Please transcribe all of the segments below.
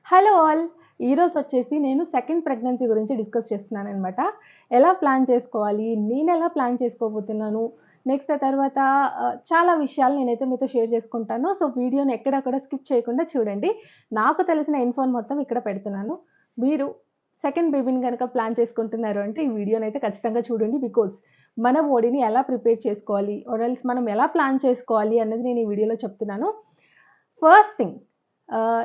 Hello all! ఈరోజు వచ్చేసి నేను సెకండ్ ప్రెగ్నెన్సీ గురించి డిస్కస్ చేస్తున్నాననమాట. ఎలా ప్లాన్ చేసుకోవాలి? నేనెలా ప్లాన్ చేసుకోబోతున్నాను? నెక్స్ట్ ఆ తర్వాత చాలా విషయాలు నేనైతే మీతో షేర్ చేసుకుంటాను. సో, వీడియోని ఎక్కడక్కడ స్కిప్ చేయకుండా చూడండి. నాకు తెలిసిన ఇన్ఫోని మొత్తం ఇక్కడ పెడుతున్నాను. మీరు సెకండ్ బేబీని గనక ప్లాన్ చేసుకుంటున్నారు అంటే ఈ వీడియోనైతే ఖచ్చితంగా చూడండి. బికాజ్ మన బాడీని ఎలా ప్రిపేర్ చేసుకోవాలి? ఆర్ ఎల్స్ మనం ఎలా ప్లాన్ చేసుకోవాలి అన్నది నేను ఈ వీడియోలో చెప్తున్నాను. ఫస్ట్ థింగ్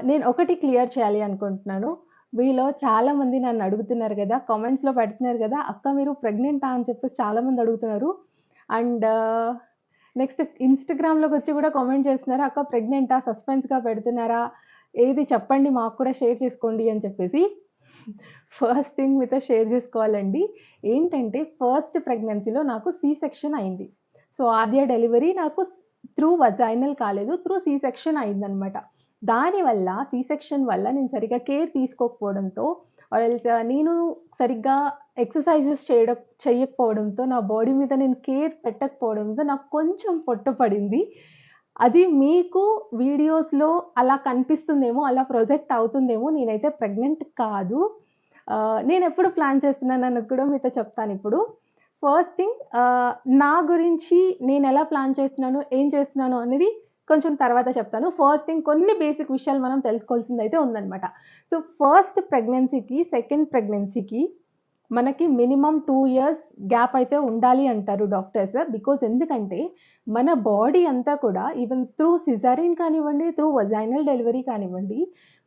నేను ఒకటి క్లియర్ చేయాలి అనుకుంటున్నాను. మీలో చాలామంది నన్ను అడుగుతున్నారు గదా! కామెంట్స్‌లో పెడుతున్నారు గదా! "అక్క మీరు ప్రెగ్నెంటా?" అని చెప్పేసి చాలామంది అడుగుతున్నారు. అండ్ నెక్స్ట్ ఇన్‌స్టాగ్రామ్‌లోకొచ్చి గూడా కామెంట్ చేస్తున్నారు. "అక్క ప్రెగ్నెంటా? సస్పెన్స్‌గా పెడుతున్నారా? ఏది చెప్పండి మాకు కూడా షేర్ చేసుకోండి" అని చెప్పేసి. ఫస్ట్ థింగ్ మీతో షేర్ చేసుకోవాలండి. ఏంటంటే ఫస్ట్ ప్రెగ్నెన్సీలో నాకు సి సెక్షన్ అయింది. సో, ఆద్య డెలివరీ నాకు త్రూ వజైనల్ కాలేదు. త్రూ సి సెక్షన్ అయిందనమాట. దానివల్ల సి సెక్షన్ వల్ల నేను సరిగ్గా కేర్ తీసుకోకపోవడంతో ఆర్ ఎల్స్ నేను సరిగ్గా ఎక్సర్‌సైజెస్ చెయ్యకపోవడంతో, నా బాడీ మీద నేను కేర్ పెట్టకపోవడంతో నాకు కొంచెం పొట్ట పడింది. అది మీకు వీడియోస్‌లో అలా కనిపిస్తుందేమో, అలా ప్రొజెక్ట్ అవుతుందేమో. నేనైతే ప్రెగ్నెంట్ కాదు. నేనెప్పుడు ప్లాన్ చేస్తున్నానన్నది కూడా మీతో చెప్తానిప్పుడు. ఫస్ట్ థింగ్ నా గురించి నేనెలా ప్లాన్ చేస్తున్నాను, ఏం చేస్తున్నాను అనేది కొంచెం తర్వాత చెప్తాను. ఫస్ట్ థింగ్ కొన్ని బేసిక్ విషయాలు మనం తెలుసుకోవాల్సిందైతే ఉందనమాట. సో, ఫస్ట్ ప్రెగ్నెన్సీకి, సెకండ్ ప్రెగ్నెన్సీకి మనకి మినిమమ్ 2 ఇయర్స్ గ్యాప్ అయితే ఉండాలి అంటారు డాక్టర్స్. బికాజ్ ఎందుకంటే మన బాడీ అంతా కూడా ఈవెన్ త్రూ సిజేరియన్ కానివ్వండి, త్రూ వజైనల్ డెలివరీ కానివ్వండి,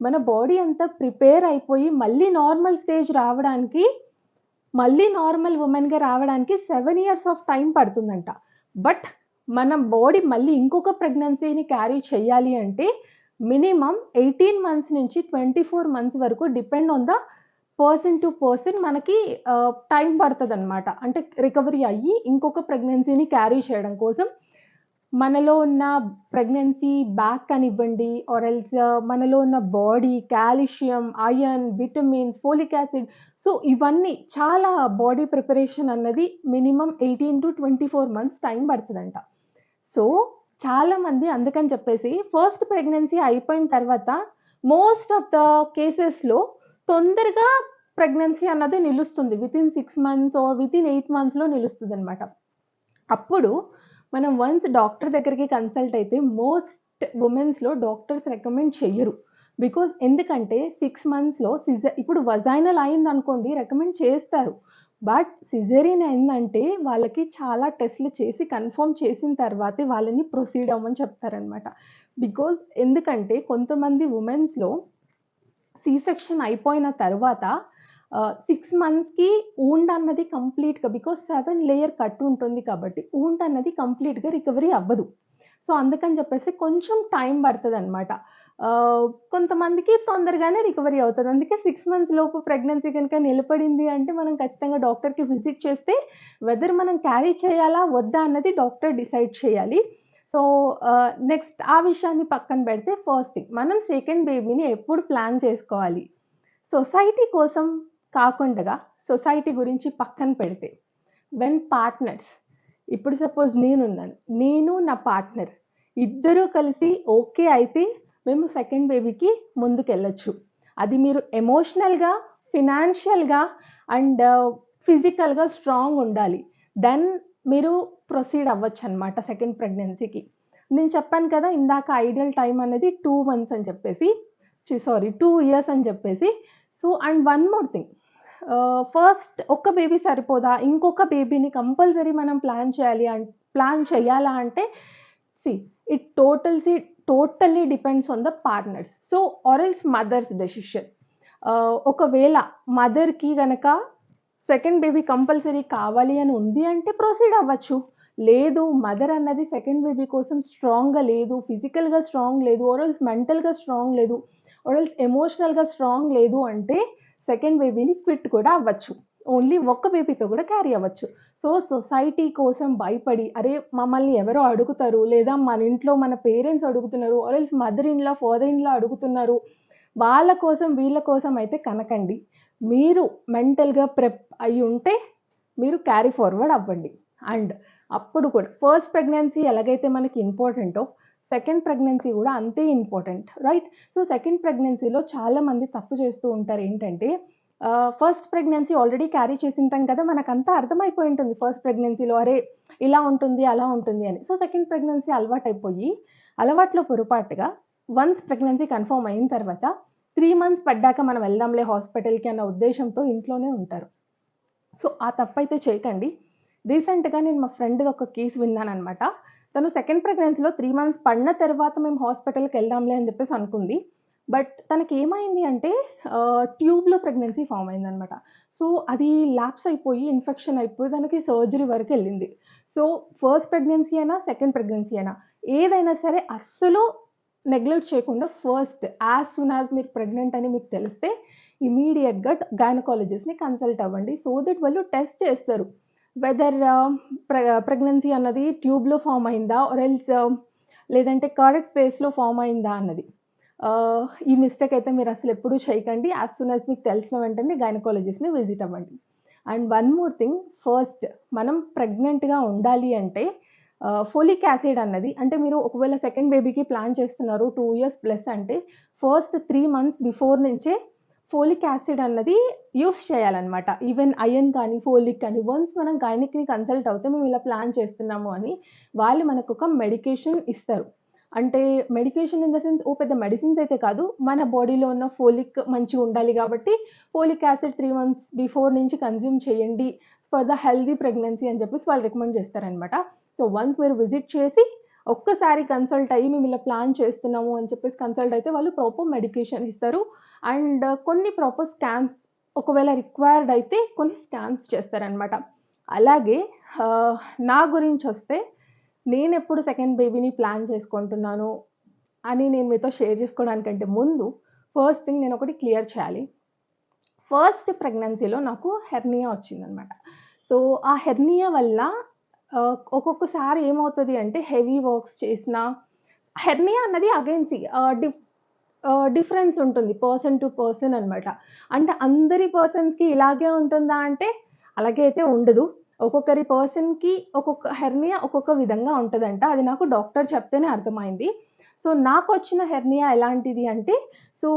మన బాడీ అంతా ప్రిపేర్ అయిపోయి మళ్ళీ నార్మల్ స్టేజ్ రావడానికి, మళ్ళీ నార్మల్ వుమెన్‌గా రావడానికి 7 ఇయర్స్ ఆఫ్ టైం పడుతుందంట. బట్ మన బాడీ మళ్ళీ ఇంకొక ప్రెగ్నెన్సీని క్యారీ చేయాలి అంటే మినిమమ్ 18 మంత్స్ నుంచి 24 మంత్స్ వరకు depend on the person to person మనకి టైం పడతదనమాట. అంటే రికవరీ అయ్యి ఇంకొక ప్రెగ్నెన్సీని క్యారీ చేయడం కోసం మనలో ఉన్న ప్రెగ్నెన్సీ బ్యాగ్ కానివ్వండి ఆర్ ఎల్స్ మనలో ఉన్న body, calcium, iron, vitamins, folic acid, so ఇవన్నీ చాలా బాడీ ప్రిపరేషన్ అన్నది మినిమమ్ 18-24 మంత్స్ టైం పడతదంట. సో, చాలామంది అందుకని చెప్పేసి ఫస్ట్ ప్రెగ్నెన్సీ అయిపోయిన తర్వాత మోస్ట్ ఆఫ్ ద కేసెస్‌లో తొందరగా ప్రెగ్నెన్సీ అన్నది నిలుస్తుంది. వితిన్ 6 మంత్స్ ఆర్ వితిన్ 8 మంత్స్‌లో నిలుస్తదనమాట. అప్పుడు మనం వన్స్ డాక్టర్ దగ్గరికి కన్సల్ట్ అయితే మోస్ట్ వుమెన్స్‌లో డాక్టర్స్ రికమెండ్ చెయ్యరు. బికాజ్ ఎందుకంటే 6 మంత్స్‌లో ఇప్పుడు వజైనల్ అయిందనుకోండి రికమెండ్ చేస్తారు. బట్ సిజేరియన్ అయిందంటే వాళ్ళకి చాలా టెస్ట్‌లు చేసి కన్ఫర్మ్ చేసిన తర్వాతే వాళ్ళని ప్రొసీడ్ అవ్వమని చెప్తారనమాట. బికాజ్ ఎందుకంటే కొంతమంది వుమెన్స్‌లో సి సెక్షన్ అయిపోయిన తర్వాత 6 మంత్స్‌కి వూండ్ అన్నది కంప్లీట్‌గా బికాజ్ 7 లేయర్ కట్ ఉంటుంది కాబట్టి వూండ్ అన్నది కంప్లీట్‌గా రికవరీ అవ్వదు. సో, అందుకని చెప్పేసి కొంచెం టైం పడతదనమాట. కొంతమందికి తొందరగానే రికవరీ అవుతది. అందుకే 6 మంత్స్ లోపు ప్రెగ్నెన్సీ గనుక నిలబడింది అంటే మనం ఖచ్చితంగా డాక్టర్‌కి విజిట్ చేస్తే వెదర్ మనం క్యారీ చేయాలా? వద్దా? అన్నది డాక్టర్ డిసైడ్ చేయాలి. సో, నెక్స్ట్ ఆ విషయాన్ని పక్కన పెడితే ఫస్ట్ థింగ్ మనం సెకండ్ బేబీని ఎప్పుడు ప్లాన్ చేసుకోవాలి? సొసైటీ కోసం కాకుండగా సొసైటీ గురించి పక్కన పెడితే వెన్ పార్ట్నర్స్ ఇప్పుడు సపోజ్ నేనున్నాను. నేను నా పార్ట్నర్ ఇద్దరూ కలిసి ఓకే అయితే మేము సెకండ్ బేబీకి ముందుకెళ్ళొచ్చు. అది మీరు ఎమోషనల్‌గా, ఫినాన్షియల్‌గా అండ్ ఫిజికల్‌గా స్ట్రాంగ్ ఉండాలి. దెన్ మీరు ప్రొసీడ్ అవ్వచ్చనమాట సెకండ్ ప్రెగ్నెన్సీకి. నేను చెప్పాను కదా! ఇందాక ఐడియల్ టైమ్ అనేది 2 మంత్స్ అని చెప్పేసి. 2 ఇయర్స్ అని చెప్పేసి. So, and one more thing first ఒక్క బేబీ సరిపోదా? ఇంకొక బేబీని కంపల్సరీ మనం ప్లాన్ చేయాలా అంటే see it totally depends on the partners. So, or else mother's decision. ఒకవేళ మదర్‌కి గనక సెకండ్ బేబీ కంపల్సరీ కావాలి అని ఉంది అంటే ప్రొసీడ్ అవ్వచ్చు. లేదు మదర్ అన్నది సెకండ్ బేబీ కోసం స్ట్రాంగ్‌గా లేదు, ఫిజికల్‌గా స్ట్రాంగ్ లేదు, ఆర్ ఎల్స్ మెంటల్‌గా స్ట్రాంగ్ లేదు, ఆర్ ఎల్స్ ఎమోషనల్‌గా స్ట్రాంగ్ లేదు అంటే సెకండ్ బేబీని క్విట్ కూడా అవ్వచ్చు. ఓన్లీ ఒక్క బేబీతో కూడా క్యారీ అవ్వచ్చు. సో, సొసైటీ కోసం భయపడి అరే! మమ్మల్ని ఎవరో అడుగుతారు, లేదా మన ఇంట్లో మన పేరెంట్స్ అడుగుతున్నారు, or else mother in law, father in law అడుగుతున్నారు. వాళ్ళ కోసం, వీళ్ళ కోసం అయితే కనకండి. మీరు మెంటల్‌గా ప్రెప్ అయ్యుంటే మీరు క్యారీ ఫార్వర్డ్ అవ్వండి. అండ్ అప్పుడు కూడా ఫస్ట్ ప్రెగ్నెన్సీ ఎలాగైతే మనకి ఇంపార్టెంటో, సెకండ్ ప్రెగ్నెన్సీ కూడా అంతే ఇంపార్టెంట్, రైట్? సో సెకండ్ ప్రెగ్నెన్సీలో చాలామంది తప్పు చేస్తూ ఉంటారు ఏంటంటే, ఫస్ట్ ప్రెగ్నెన్సీ ఆల్రెడీ క్యారీ చేసింటాం కదా, మనకంతా అర్థమైపోయి ఉంటుంది ఫస్ట్ ప్రెగ్నెన్సీలో, అరే ఇలా ఉంటుంది అలా ఉంటుంది అని. సో సెకండ్ ప్రెగ్నెన్సీ అలవాటైపోయి అలవాట్లో పొరపాటుగా వన్స్ ప్రెగ్నెన్సీ కన్ఫర్మ్ అయిన తర్వాత 3 మంత్స్ పడ్డాక మనం వెళ్దాంలే హాస్పిటల్కి అన్న ఉద్దేశంతో ఇంట్లోనే ఉంటారు. సో ఆ తప్పైతే చేయకండి. రీసెంట్గా నేను మా ఫ్రెండ్ది ఒక కేసు విన్నానమాట. తను సెకండ్ ప్రెగ్నెన్సీలో 3 మంత్స్ పడిన తర్వాత మేము హాస్పిటల్కి వెళ్దాంలే అని చెప్పేసి అనుకుంది. బట్ తనకి ఏమైంది అంటే ట్యూబ్లో ప్రెగ్నెన్సీ ఫామ్ అయిందనమాట. సో అది ల్యాప్స్ అయిపోయి ఇన్ఫెక్షన్ అయిపోయి తనకి సర్జరీ వరకు వెళ్ళింది. సో ఫస్ట్ ప్రెగ్నెన్సీ అయినా సెకండ్ ప్రెగ్నెన్సీ అయినా ఏదైనా సరే అస్సలు నెగ్లెక్ట్ చేయకుండా ఫస్ట్ యాజ్ సూన్ యాజ్ మీరు ప్రెగ్నెంట్ అని మీకు తెలిస్తే ఇమీడియట్గా గైనకాలజిస్ట్ని కన్సల్ట్ అవ్వండి. సో దట్ వాళ్ళు టెస్ట్ చేస్తారు వెదర్ ప్రెగ్నెన్సీ అన్నది ట్యూబ్లో ఫామ్ అయిందా ఆర్ ఎల్స్ లేదంటే కరెక్ట్ స్పేస్లో ఫామ్ అయిందా అన్నది. ఈ మిస్టేక్ అయితే మీరు అసలు ఎప్పుడూ చేయకండి. యాజ్ సూన్ యాజ్ మీకు తెలిసిన వెంటనే గైనకాలజిస్ట్ని విజిట్ అవ్వండి. And one more thing, first మనం ప్రెగ్నెంట్గా ఉండాలి అంటే ఫోలిక్ యాసిడ్ అన్నది, అంటే మీరు ఒకవేళ సెకండ్ బేబీకి ప్లాన్ చేస్తున్నారు 2 years ప్లస్ అంటే ఫస్ట్ 3 months బిఫోర్ నుంచే ఫోలిక్ యాసిడ్ అన్నది యూస్ చేయాలన్నమాట. ఈవెన్ ఐరన్ కానీ ఫోలిక్ కానీ వన్స్ మనం గైనిక్ని కన్సల్ట్ అవుతే మేము ఇలా ప్లాన్ చేస్తున్నాము అని వాళ్ళు మనకు ఒక మెడికేషన్ ఇస్తారు. అంటే మెడికేషన్ ఇన్ ద సెన్స్ పెద్ద మెడిసిన్స్ అయితే కాదు, మన బాడీలో ఉన్న ఫోలిక్ మంచిగా ఉండాలి కాబట్టి ఫోలిక్ యాసిడ్ 3 months బిఫోర్ నుంచి కన్జ్యూమ్ చేయండి ఫర్ ద హెల్దీ ప్రెగ్నెన్సీ అని చెప్పేసి వాళ్ళు రికమెండ్ చేస్తారనమాట. సో వన్స్ మీరు విజిట్ చేసి ఒక్కసారి కన్సల్ట్ అయ్యి మేము ఇలా ప్లాన్ చేస్తున్నాము అని చెప్పేసి కన్సల్ట్ అయితే వాళ్ళు ప్రాపర్ మెడికేషన్ ఇస్తారు. అండ్ కొన్ని ప్రాపర్ స్కాన్స్ ఒకవేళ రిక్వైర్డ్ అయితే కొన్ని స్కాన్స్ చేస్తారనమాట. అలాగే నా గురించి వస్తే నేను ఎప్పుడు సెకండ్ బేబీని ప్లాన్ చేసుకుంటున్నాను అని నేను మీతో షేర్ చేసుకోవడానికంటే ముందు ఫస్ట్ థింగ్ నేను ఒకటి క్లియర్ చేయాలి. ఫస్ట్ ప్రెగ్నెన్సీలో నాకు హెర్నియా వచ్చిందనమాట. సో ఆ హెర్నియా వల్ల ఒక్కొక్కసారి ఏమవుతుంది అంటే హెవీ వర్క్స్ చేసిన హెర్నియా అన్నది అగైన్ డిఫరెన్స్ ఉంటుంది పర్సన్ టు పర్సన్ అనమాట. అంటే అందరి పర్సన్స్కి ఇలాగే ఉంటుందా అంటే అలాగే అయితే ఉండదు. ఒక్కొక్కరి పర్సన్కి ఒక్కొక్క హెర్నియా ఒక్కొక్క విధంగా ఉంటుందంట. అది నాకు డాక్టర్ చెప్తేనే అర్థమైంది. సో నాకు వచ్చిన హెర్నియా ఎలాంటిది అంటే, సో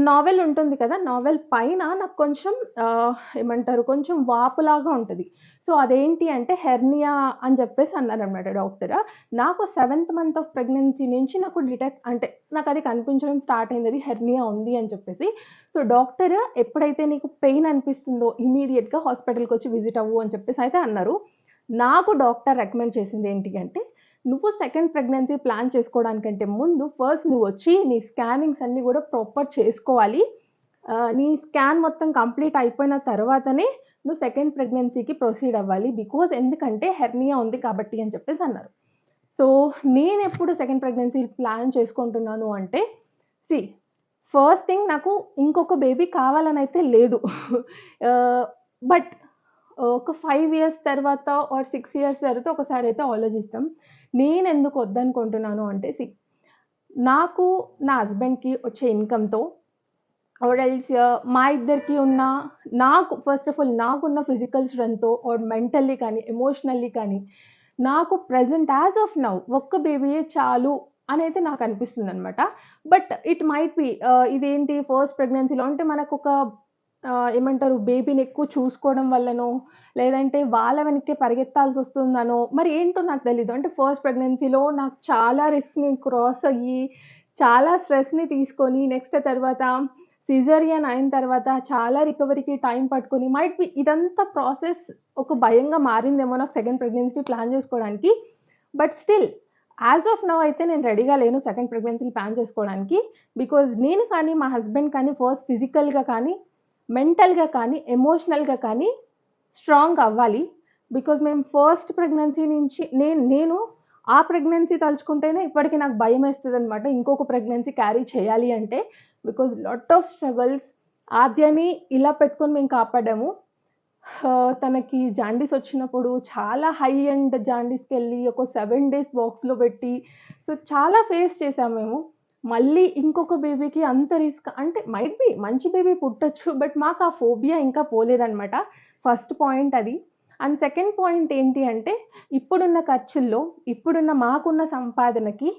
నావెల్ ఉంటుంది కదా, నావెల్ పైన నాకు కొంచెం ఏమంటారు కొంచెం వాపులాగా ఉంటుంది. సో అదేంటి అంటే హెర్నియా అని చెప్పేసి అన్నారనమాట డాక్టర్. నాకు 7th month ఆఫ్ ప్రెగ్నెన్సీ నుంచి నాకు అంటే నాకు అది కనిపించడం స్టార్ట్ అయింది, అది హెర్నియా ఉంది అని చెప్పేసి. సో డాక్టర్ ఎప్పుడైతే నీకు పెయిన్ అనిపిస్తుందో ఇమీడియట్గా హాస్పిటల్కి వచ్చి విజిట్ అవ్వు అని చెప్పేసి అయితే అన్నారు. నాకు డాక్టర్ రికమెండ్ చేసింది ఏంటి అంటే, నువ్వు సెకండ్ ప్రెగ్నెన్సీ ప్లాన్ చేసుకోవడానికంటే ముందు ఫస్ట్ నువ్వు వచ్చి నీ స్కానింగ్స్ అన్నీ కూడా ప్రాపర్ చేసుకోవాలి. నీ స్కాన్ మొత్తం కంప్లీట్ అయిపోయిన తర్వాతనే నువ్వు సెకండ్ ప్రెగ్నెన్సీకి ప్రొసీడ్ అవ్వాలి. బికాజ్ ఎందుకంటే హెర్నియా ఉంది కాబట్టి అని చెప్పేసి అన్నారు. సో నేను ఎప్పుడు సెకండ్ ప్రెగ్నెన్సీ ప్లాన్ చేసుకుంటున్నాను అంటే, ఫస్ట్ థింగ్ నాకు ఇంకొక బేబీ కావాలని అయితే లేదు. బట్ ఒక 5 years తర్వాత ఆర్ 6 years తర్వాత ఒకసారి అయితే ఆలోచిస్తాం. నేను ఎందుకు వద్దనుకుంటున్నాను అంటే, నాకు నా హస్బెండ్కి వచ్చే ఇన్కమ్తో ఆర్ ఎల్స్ మా ఇద్దరికి ఉన్న నాకు ఫస్ట్ ఆఫ్ ఆల్ నాకున్న ఫిజికల్ స్ట్రెంగ్త్తో ఆర్ మెంటల్లీ కానీ ఎమోషనల్లీ కానీ నాకు ప్రెజెంట్ యాజ్ ఆఫ్ నౌ ఒక్క బేబీయే చాలు అని అయితే నాకు అనిపిస్తుంది అనమాట. బట్ ఇట్ మైట్ బి ఇదేంటి ఫస్ట్ ప్రెగ్నెన్సీలో అంటే మనకు ఒక ఏమంటారు బేబీని ఎక్కువ చూసుకోవడం వల్లనో లేదంటే వాళ్ళ వెనక్కి పరిగెత్తాల్సి వస్తుందనో మరి ఏంటో నాకు తెలీదు. అంటే ఫస్ట్ ప్రెగ్నెన్సీలో నాకు చాలా రిస్క్ని క్రాస్ అయ్యి చాలా స్ట్రెస్ని తీసుకొని నెక్స్ట్ తర్వాత సిజేరియన్ అయిన తర్వాత చాలా రికవరీకి టైం పట్టుకొని మైట్ బి ఇదంతా ప్రాసెస్ ఒక భయంగా మారిందేమో నాకు సెకండ్ ప్రెగ్నెన్సీ ప్లాన్ చేసుకోవడానికి. But still as of now అయితే నేను రెడీగా లేను సెకండ్ ప్రెగ్నెన్సీ ప్లాన్ చేసుకోవడానికి. బికాజ్ నేను కానీ మా హస్బెండ్ కానీ ఫస్ట్ ఫిజికల్గా కానీ మెంటల్గా కానీ ఎమోషనల్గా కానీ స్ట్రాంగ్ అవ్వాలి. బికాజ్ మేము ఫస్ట్ ప్రెగ్నెన్సీ నుంచి నేను ఆ ప్రెగ్నెన్సీ తలుచుకుంటేనే ఇప్పటికీ నాకు భయం వేస్తుంది అనమాట ఇంకొక ప్రెగ్నెన్సీ క్యారీ చేయాలి అంటే. బికాజ్ లాట్ ఆఫ్ స్ట్రగల్స్ ఆద్యని ఇలా పెట్టుకొని మేము కాపాడాము. తనకి జాండీస్ వచ్చినప్పుడు చాలా హై అండ్ జాండీస్కి వెళ్ళి ఒక 7 days బాక్స్లో పెట్టి సో చాలా ఫేస్ చేసాము మేము. మళ్ళీ ఇంకొక బేబీకి అంత రిస్క్ అంటే మైట్ బి మంచి బేబీ పుట్టచ్చు, బట్ మాకు ఆ ఫోబియా ఇంకా పోలేదనమాట. ఫస్ట్ పాయింట్ అది. అండ్ సెకండ్ పాయింట్ ఏంటి అంటే, ఇప్పుడున్న ఖర్చుల్లో ఇప్పుడున్న మాకున్న సంపాదనకి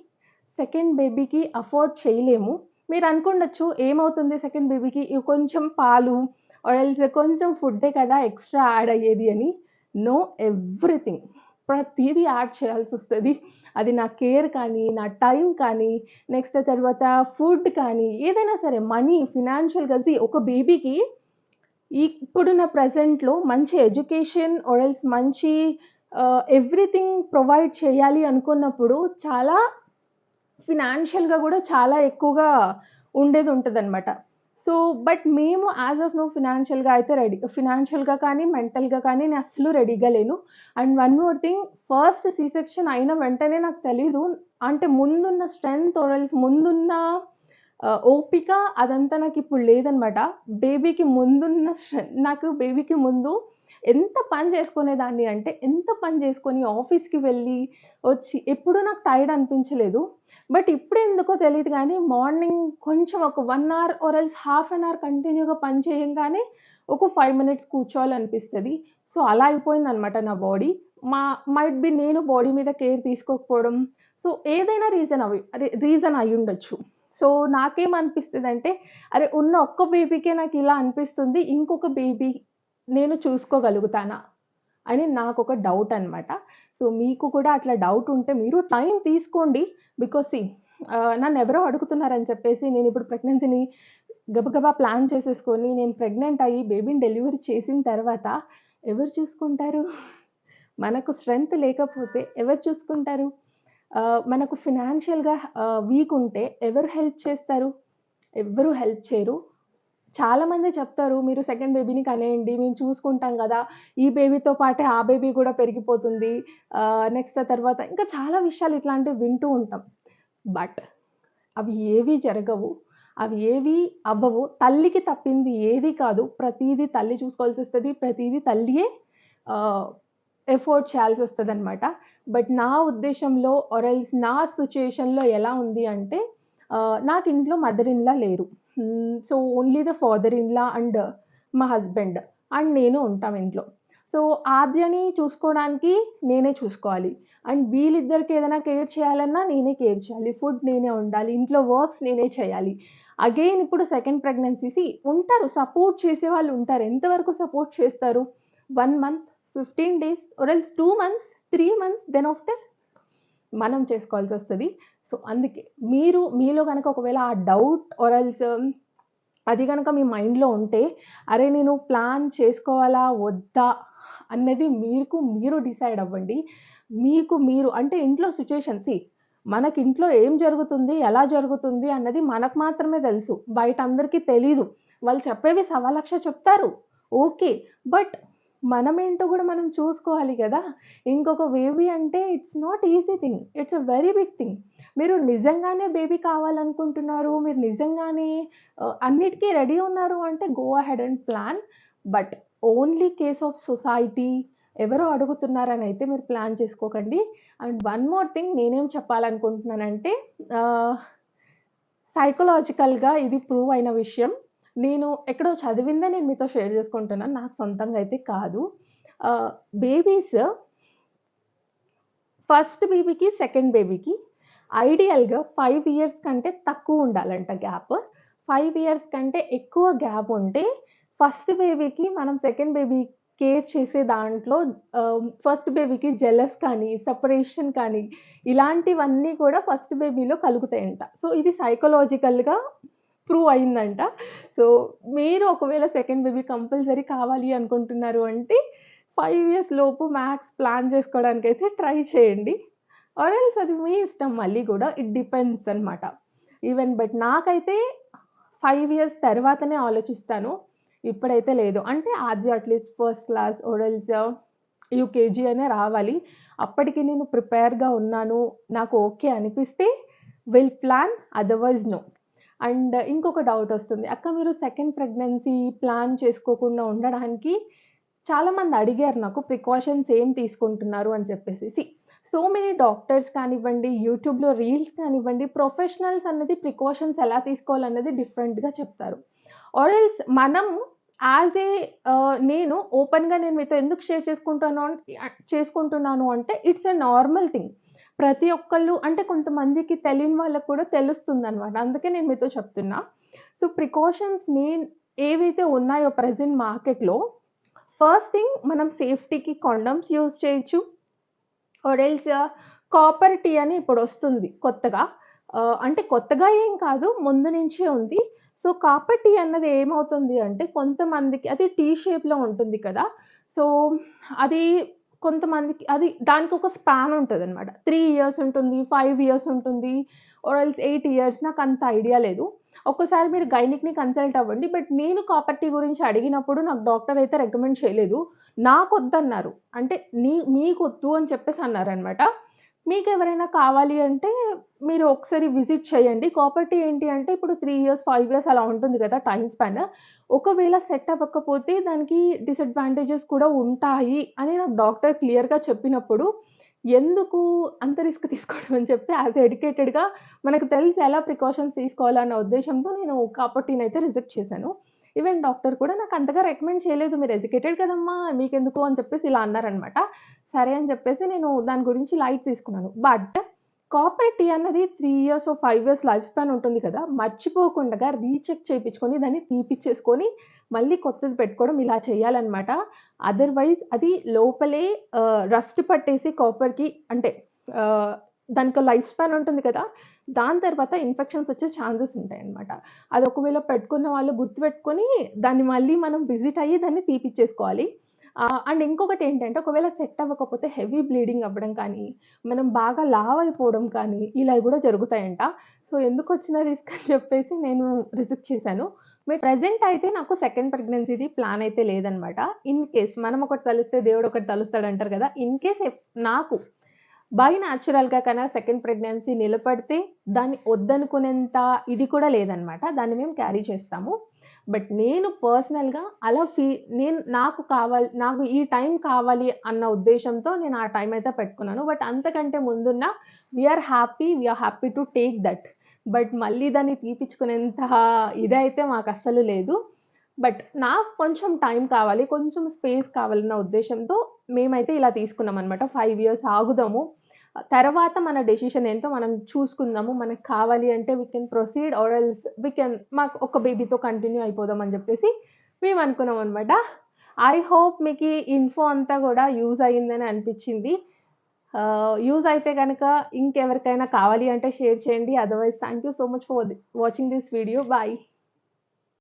సెకండ్ బేబీకి అఫోర్డ్ చేయలేము. మీరు అనుకుండొచ్చు ఏమవుతుంది సెకండ్ బేబీకి ఇవి కొంచెం పాలు ఆర్ కొంచెం ఫుడ్డే కదా ఎక్స్ట్రా యాడ్ అయ్యేది అని. నో, ఎవ్రీథింగ్ ప్రతీదీ యాడ్ చేయాల్సి వస్తుంది. అది నా కేర్ కానీ, నా టైం కానీ, నెక్స్ట్ తర్వాత ఫుడ్ కానీ, ఏదైనా సరే మనీ ఫినాన్షియల్గా ఒక బేబీకి ఇప్పుడున్న ప్రజెంట్లో మంచి ఎడ్యుకేషన్ ఆర్ మంచి ఎవ్రీథింగ్ ప్రొవైడ్ చేయాలి అనుకున్నప్పుడు చాలా ఫినాన్షియల్గా కూడా చాలా ఎక్కువగా ఉండేది ఉంటుందన్నమాట. సో బట్ మేము యాజ్ ఆఫ్ నో ఫినాన్షియల్గా కానీ మెంటల్గా కానీ నేను అస్సలు రెడీగా లేను. And one more thing, first C section అయిన వెంటనే నాకు తెలీదు అంటే ముందున్న స్ట్రెంగ్త్ ముందున్న ఓపిక అదంతా నాకు ఇప్పుడు లేదనమాట. బేబీకి ముందున్న నాకు బేబీకి ముందు ఎంత పని చేసుకునేదాన్ని అంటే ఎంత పని చేసుకొని ఆఫీస్కి వెళ్ళి వచ్చి ఎప్పుడూ నాకు టైర్డ్ అనిపించలేదు. బట్ ఇప్పుడు ఎందుకో తెలీదు కానీ మార్నింగ్ కొంచెం ఒక 1 అవర్ హాఫ్ అన్ అవర్ కంటిన్యూగా పని చేయంగానే ఒక 5 మినిట్స్ కూర్చోవాలనిపిస్తుంది. సో అలా అయిపోయిందనమాట నా బాడీ. మైట్ బి నేను బాడీ మీద కేర్ తీసుకోకపోవడం, సో ఏదైనా రీజన్ అయి ఉండొచ్చు. సో నాకేమనిపిస్తుందంటే అరే ఉన్న ఒక్క బేబీకే నాకు ఇలా అనిపిస్తుంది, ఇంకొక బేబీ నేను చూసుకోగలుగుతానా అని నాకొక డౌట్ అనమాట. సో మీకు కూడా అట్లా డౌట్ ఉంటే మీరు టైం తీసుకోండి. బికాస్ నన్ను ఎవరో అడుగుతున్నారని చెప్పేసి నేను ఇప్పుడు ప్రెగ్నెన్సీని గబగబా ప్లాన్ చేసేసుకొని నేను ప్రెగ్నెంట్ అయ్యి బేబీని డెలివరీ చేసిన తర్వాత ఎవరు చూసుకుంటారు? మనకు స్ట్రెంగ్త్ లేకపోతే ఎవరు చూసుకుంటారు? మనకు ఫినాన్షియల్గా వీక్ ఉంటే ఎవరు హెల్ప్ చేస్తారు? ఎవ్వరూ హెల్ప్ చేయరు. చాలామంది చెప్తారు మీరు సెకండ్ బేబీని కనేయండి, మేము చూసుకుంటాం కదా, ఈ బేబీతో పాటే ఆ బేబీ కూడా పెరిగిపోతుంది, నెక్స్ట్ తర్వాత ఇంకా చాలా విషయాలు ఇట్లాంటివి వింటూ ఉంటాం. బట్ అవి ఏవీ జరగవు, అవి ఏవి అవ్వవు. తల్లికి తప్పింది ఏది కాదు, ప్రతీదీ తల్లి చూసుకోవాల్సి వస్తుంది, ప్రతీదీ తల్లియే ఎఫోర్డ్ చేయాల్సి వస్తుంది అనమాట. బట్ నా ఉద్దేశంలో నా సిచ్యుయేషన్లో ఎలా ఉంది అంటే నాకు ఇంట్లో మదర్ ఇన్లా లేరు. So only the father in law and మా హస్బెండ్ అండ్ నేను ఉంటాం ఇంట్లో. సో ఆద్యని చూసుకోవడానికి నేనే చూసుకోవాలి అండ్ వీళ్ళిద్దరికి ఏదైనా కేర్ చేయాలన్నా నేనే కేర్ చేయాలి, ఫుడ్ నేనే ఉండాలి, ఇంట్లో వర్క్స్ నేనే చేయాలి. అగైన్ ఇప్పుడు సెకండ్ ప్రెగ్నెన్సీ ఉంటారు, సపోర్ట్ చేసే వాళ్ళు ఉంటారు. ఎంతవరకు సపోర్ట్ చేస్తారు? 1 month, 15 days or 2 months, 3 months, then after మనం చేసుకోవాల్సి వస్తుంది. సో అందుకే మీలో కనుక ఒకవేళ ఆ డౌట్ ఆర్ అది కనుక మీ మైండ్లో ఉంటే అరే నేను ప్లాన్ చేసుకోవాలా వద్దా అన్నది మీరు డిసైడ్ అవ్వండి. మీరు అంటే ఇంట్లో సిచ్యుయేషన్స్ మనకి ఇంట్లో ఏం జరుగుతుంది, ఎలా జరుగుతుంది అన్నది మనకు మాత్రమే తెలుసు, బయట అందరికీ తెలీదు. వాళ్ళు చెప్పేవి 1,00,000 చెప్తారు, ఓకే, బట్ మనమేంటో కూడా మనం చూసుకోవాలి కదా. ఇంకొక బేబీ అంటే it's not easy thing, it's a very big thing. మీరు నిజంగానే బేబీ కావాలనుకుంటున్నారు, మీరు నిజంగానే అన్నిటికీ రెడీ ఉన్నారు అంటే go ahead and plan. But only case of society ఎవరో అడుగుతున్నారని అయితే మీరు ప్లాన్ చేసుకోకండి. అండ్ వన్ మోర్ థింగ్ నేనేం చెప్పాలనుకుంటున్నానంటే సైకలాజికల్గా ఇది ప్రూవ్ అయిన విషయం. నేను ఎక్కడో చదివిందే నేను మీతో షేర్ చేసుకుంటున్నాను, నాకు సొంతంగా అయితే కాదు. బేబీస్ ఫస్ట్ బేబీకి సెకండ్ బేబీకి ఐడియల్గా 5 years కంటే తక్కువ ఉండాలంట గ్యాప్. 5 years కంటే ఎక్కువ గ్యాప్ ఉంటే ఫస్ట్ బేబీకి మనం సెకండ్ బేబీ కేర్ చేసే దాంట్లో ఫస్ట్ బేబీకి జెలస్ కానీ సెపరేషన్ కానీ ఇలాంటివన్నీ కూడా ఫస్ట్ బేబీలో కలుగుతాయంట. సో ఇది సైకలాజికల్గా ప్రూవ్ అయిందంట. సో మీరు ఒకవేళ సెకండ్ బేబీ కంపల్సరీ కావాలి అనుకుంటున్నారు అంటే 5 years లోపు మ్యాక్స్ ప్లాన్ చేసుకోవడానికి అయితే ట్రై చేయండి. ఆర్ ఎల్స్ అది మీ ఇష్టం, మళ్ళీ కూడా ఇట్ డిపెండ్స్ అనమాట. ఈవెన్ బట్ నాకైతే 5 years తర్వాతనే ఆలోచిస్తాను, ఇప్పుడైతే లేదు. అంటే అది at least first class or else UKG అనే రావాలి, అప్పటికి నేను ప్రిపేర్గా ఉన్నాను, నాకు ఓకే అనిపిస్తే will plan, otherwise no. And ఇంకొక డౌట్ వస్తుంది, అక్క మీరు సెకండ్ ప్రెగ్నెన్సీ ప్లాన్ చేసుకోకుండా ఉండడానికి చాలామంది అడిగారు నాకు ప్రికాషన్స్ ఏం తీసుకుంటున్నారు అని చెప్పేసి. సో మెనీ డాక్టర్స్ కానివ్వండి, యూట్యూబ్లో రీల్స్ కానివ్వండి, ప్రొఫెషనల్స్ అన్నది ప్రికాషన్స్ ఎలా తీసుకోవాలన్నది డిఫరెంట్గా చెప్తారు. ఆర్ ఎల్స్ మనం యాజ్ ఏ నేను ఓపెన్గా నేను మీతో ఎందుకు షేర్ చేసుకుంటున్నాను అంటే ఇట్స్ ఎ నార్మల్ థింగ్. ప్రతి ఒక్కళ్ళు అంటే కొంతమందికి తెలియని వాళ్ళకి కూడా తెలుస్తుందనమాట. అందుకే నేను మీతో చెప్తున్నా. సో, ప్రికాషన్స్ ఏవైతే ఉన్నాయో ప్రెజెంట్ మార్కెట్‌లో, ఫస్ట్ థింగ్ మనం సేఫ్టీకి కాండమ్స్ యూజ్ చేయొచ్చు. ఆర్ ఎల్స్ కాపర్ టీ అని ఇప్పుడొస్తుంది కొత్తగా. అంటే కొత్తగా ఏం కాదు, ముందు నుంచే ఉంది. సో, కాపర్ టీ అన్నది ఏమవుతుంది అంటే, కొంతమందికి అది టీ షేప్‌లో ఉంటుంది కదా! సో, అది కొంతమందికి దానికొక స్పాన్ ఉంటదనమాట. 3 ఇయర్స్ ఉంటుంది, 5 ఇయర్స్ ఉంటుంది, ఆర్ ఎల్స్ 8 ఇయర్స్, నాకంత ఐడియా లేదు. ఒక్కసారి మీరు గైనిక్‌ని కన్సల్ట్ అవ్వండి. బట్ నేను కాపర్ టీ గురించి అడిగినప్పుడు నాకు డాక్టర్ అయితే రికమెండ్ చేయలేదు. నాకొద్దన్నారు. అంటే మీకొద్దు అని చెప్పేసి అన్నారనమాట. మీకెవరైనా కావాలి అంటే మీరు ఒకసారి విజిట్ చేయండి. కాపర్ టీ ఏంటి అంటే ఇప్పుడు 3 ఇయర్స్, 5 ఇయర్స్ అలా ఉంటుంది కదా టైమ్ స్పాన్. ఒకవేళ సెట్ అవ్వకపోతే దానికి డిసడ్వాంటేజెస్ కూడా ఉంటాయి అని నాకు డాక్టర్ క్లియర్‌గా చెప్పినప్పుడు, ఎందుకు అంత రిస్క్ తీసుకోవడం అని చెప్పి యాస్ ఎడ్యుకేటెడ్‌గా మనకు తెలిసి ఎలా ప్రికాషన్స్ తీసుకోవాలన్న ఉద్దేశ్యంతో నేను కాపర్ టీనైతే రిజెక్ట్ చేశాను. ఈవెన్ డాక్టర్ కూడా నాకు అంతగా రికమెండ్ చేయలేదు. "మీరు ఎడ్యుకేటెడ్ కదమ్మా! మీకెందుకు" అని చెప్పేసి ఇలా అన్నారనమాట. సరే అని చెప్పేసి నేను దాని గురించి లైట్ తీసుకున్నాను. బట్ కాపర్ టీ అన్నది 3 ఇయర్స్, 5 ఇయర్స్ లైఫ్ స్పాన్ ఉంటుంది కదా! మర్చిపోకుండగా రీచెక్ చేపించుకొని దాన్ని తీపిచ్చేసుకొని మళ్ళీ కొత్తది పెట్టుకోవడం ఇలా చేయాలనమాట. అదర్‌వైజ్ అది లోపలే రస్ట్ పట్టేసి కాపర్‌కి అంటే ఆహ్, దానికో లైఫ్ స్పాన్ ఉంటుంది కదా! దాని తర్వాత ఇన్ఫెక్షన్స్ వచ్చే ఛాన్సెస్ ఉంటాయన్నమాట. అది ఒకవేళ పెట్టుకున్న వాళ్ళు గుర్తుపెట్టుకొని దాన్ని మళ్ళీ మనం విజిట్ అయ్యి దాన్ని తీపిచ్చేసుకోవాలి. అండ్ ఇంకొకటేంటంటే ఒకవేళ సెట్ అవ్వకపోతే హెవీ బ్లీడింగ్ అవ్వడం కానీ, మనం బాగా లావు అయిపోవడం కానీ ఇలా గూడా జరుగుతాయంట. సో, ఎందుకొచ్చిన రిస్క్ అని చెప్పేసి నేను రిజెక్ట్ చేశాను. ప్రెజెంట్ అయితే నాకు సెకండ్ ప్రెగ్నెన్సీది ప్లాన్ అయితే లేదనమాట. ఇన్ కేస్ మనం ఒకటి తలుస్తే దేవుడు ఒకటి తలుస్తాడంటారు కదా! ఇన్ కేస్ నాకు బై న్యాచురల్‌గా సెకండ్ ప్రెగ్నెన్సీ నిలబడితే దాన్ని వద్దనుకునేంత ఇది కూడా లేదనమాట. దాన్ని మేము క్యారీ చేస్తాము. బట్ నేను పర్సనల్‌గా అలా నాకు ఈ టైం కావాలి అన్న ఉద్దేశ్యంతో నేను ఆ టైం అయితే పెట్టుకున్నాను. బట్ అంతకంటే ముందున్న we are happy to take that. But మళ్ళీ దాన్ని తీపిచ్చుకునేంత ఇదైతే మాకస్సలు లేదు. బట్ నాకు కొంచెం టైం కావాలి, కొంచెం స్పేస్ కావాలన్న ఉద్దేశ్యంతో మేమైతే ఇలా తీసుకున్నామనమాట. 5 ఇయర్స్ ఆగుదాము. తర్వాత మన డెసిషన్ ఏంటో మనం చూసుకుందాము. మనకు కావాలి అంటే we can proceed or else మాకు ఒక బేబీతో కంటిన్యూ అయిపోదాం అని చెప్పేసి మేము అనుకున్నామనమాట. ఐ హోప్ మీకీ ఇన్ఫో అంతా గూడా యూజ్ అయిందని అనిపిచ్చింది. యూజ్ అయితే గనక ఇంకెవరికైనా కావాలి అంటే షేర్ చేయండి. Otherwise thank you so much for watching this video. By.